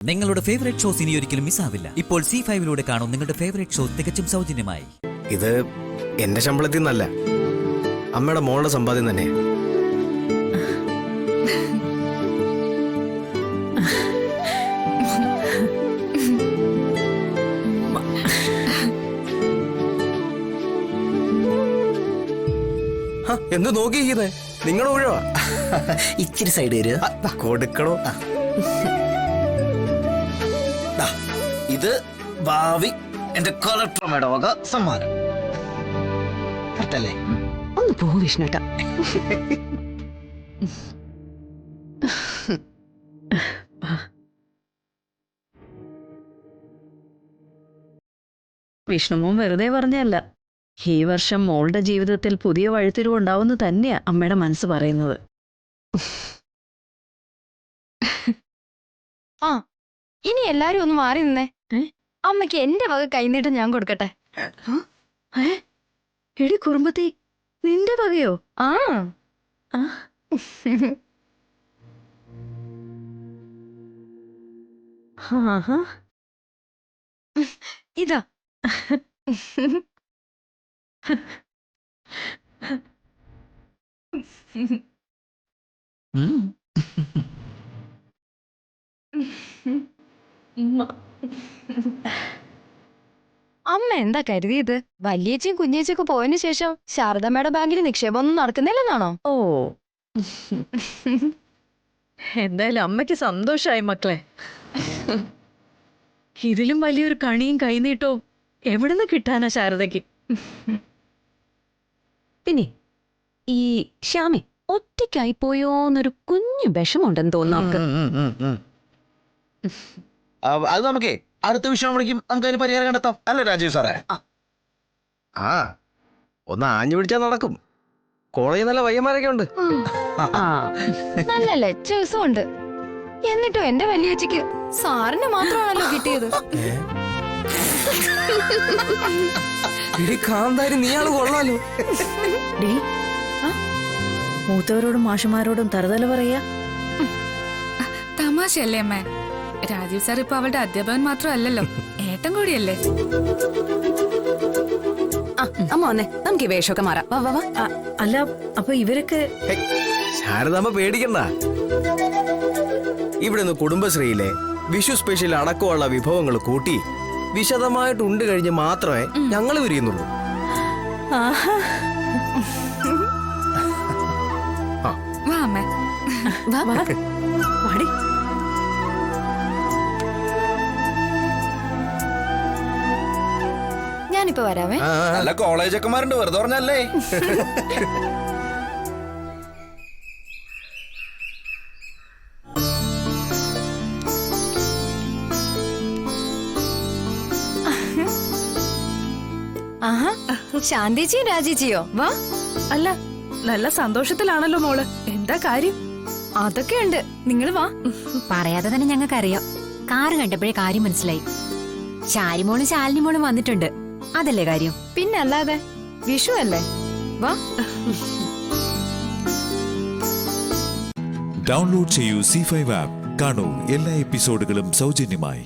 നിങ്ങളുടെ favourite shows ഇനി ഒരിക്കലും മിസ്സാവില്ല. ഇപ്പോൾ C5 കാണും നിങ്ങളുടെ ഫേവറേറ്റ് ഷോ തികച്ചും സൗജന്യമായി. ഇത് എന്റെ ശമ്പളത്തിൽ നിന്നല്ല, അമ്മയുടെ മോളുടെ സമ്പാദ്യം തന്നെ. എന്ത് നോക്കിയിരിക്കുന്നേ? നിങ്ങളുടെ ഊഴവാ. ഇച്ചിരി സൈഡ് വരിക കൊടുക്കണോ? ഇത് ഭാവി എന്റെ കളക്ടറുടെ വക സമ്മാനം. കറക്റ്റല്ലേ? ഒന്ന് പോ വിഷ്ണുട്ട. വിഷ്ണുമോൻ വെറുതെ പറഞ്ഞല്ല. ഈ വർഷം മോളുടെ ജീവിതത്തിൽ പുതിയ വഴിത്തിരിവുണ്ടാവുമെന്ന് തന്നെയാ അമ്മയുടെ മനസ്സ് പറയുന്നത്. ആ, ഇനി എല്ലാരും ഒന്ന് മാറി നിന്നേ. അമ്മയ്ക്ക് എന്റെ വക കൈനീട്ടം ഞാൻ കൊടുക്കട്ടെ. എടി കുറുമ്പത്തി, നിന്റെ വകയോ? ആ ഇതാ. അമ്മ എന്താ കരുതിയത്? വല്യേച്ചിയും കുഞ്ഞേച്ചിയൊക്കെ പോയതിനു ശേഷം ശാരദമ്മയുടെ ബാങ്കിൽ നിക്ഷേപമൊന്നും നടക്കുന്നില്ലെന്നാണോ? ഓ, എന്തായാലും അമ്മയ്ക്ക് സന്തോഷായി മക്കളെ. ഇതിലും വലിയൊരു കണിയും കൈനീട്ടവും എവിടുന്ന് കിട്ടാനാ ശാരദയ്ക്ക്? പിന്നെ ഈ ശ്യാമി ഒറ്റയ്ക്കായി പോയോന്നൊരു കുഞ്ഞു വിഷമുണ്ടെന്ന് തോന്നുന്നു. അത് നമുക്കേ അടുത്ത വിഷയം വിളിക്കും, നമുക്ക് അതിന് പരിഹാരം കണ്ടെത്താം. അല്ലേ രാജീവ് സാറേ? ആ, ഒന്ന് ആഞ്ഞു പിടിച്ചാൽ നടക്കും. കോളേജിൽ നല്ല പയ്യന്മാരൊക്കെ ഉണ്ട്. നല്ല ലച്ചേഴ്സും ഉണ്ട്. എന്നിട്ടും എന്റെ വല്യേച്ചിക്ക് സാറിന് മാത്രമാണല്ലോ കിട്ടിയത്. കാന്താരി നീയാണ് കൊള്ളാലോ. മൂത്തവരോടും മാഷുമാരോടും തറുതല പറയാ. തമാശയല്ലേ അമ്മേ? രാജീവ് സാർ ഇപ്പൊ അവളുടെ അധ്യാപകൻ മാത്രമല്ലല്ലോ, ഏട്ടൻ കൂടിയല്ലേ. അമ്മ വന്നേ, നമുക്ക് ഈ വേഷമൊക്കെ മാറാം. അല്ല, അപ്പൊ ഇവരൊക്കെ? ശാരദാമ്മ പേടിക്കണ്ട. ഇവിടെ നിന്ന് കുടുംബശ്രീയിലെ വിഷു സ്പെഷ്യൽ അടക്കമുള്ള വിഭവങ്ങൾ കൂട്ടി വിശദമായിട്ട് ഉണ്ട് കഴിഞ്ഞ് മാത്രമേ ഞങ്ങൾ വിരിയുന്നുള്ളൂ. വാ അമ്മേ. ഞാനിപ്പോ വരാവേ. നല്ല കോളേജൊക്കെമാരുണ്ട്, വെറുതെ പറഞ്ഞല്ലേ. ആഹാ, ശാന്തേച്ചിയും രാജേച്ചിയോ? വാ. അല്ല, നല്ല സന്തോഷത്തിലാണല്ലോ മോള്. എന്താ കാര്യം? അതൊക്കെ ഉണ്ട്, നിങ്ങൾ വാ. പറയാതെ തന്നെ ഞങ്ങൾക്കറിയാം. കാറ് കണ്ടപ്പോഴേ കാര്യം മനസ്സിലായി. ശാരിമോളും ശാലിനിമോളും വന്നിട്ടുണ്ട്, അതല്ലേ കാര്യം? പിന്നല്ലാതെ, വിഷു അല്ലേ? വാ. ഡൗൺലോഡ് ചെയ്യൂ C5 ആപ്പ്. കാണൂ എല്ലാ എപ്പിസോഡുകളും സൗജന്യമായി.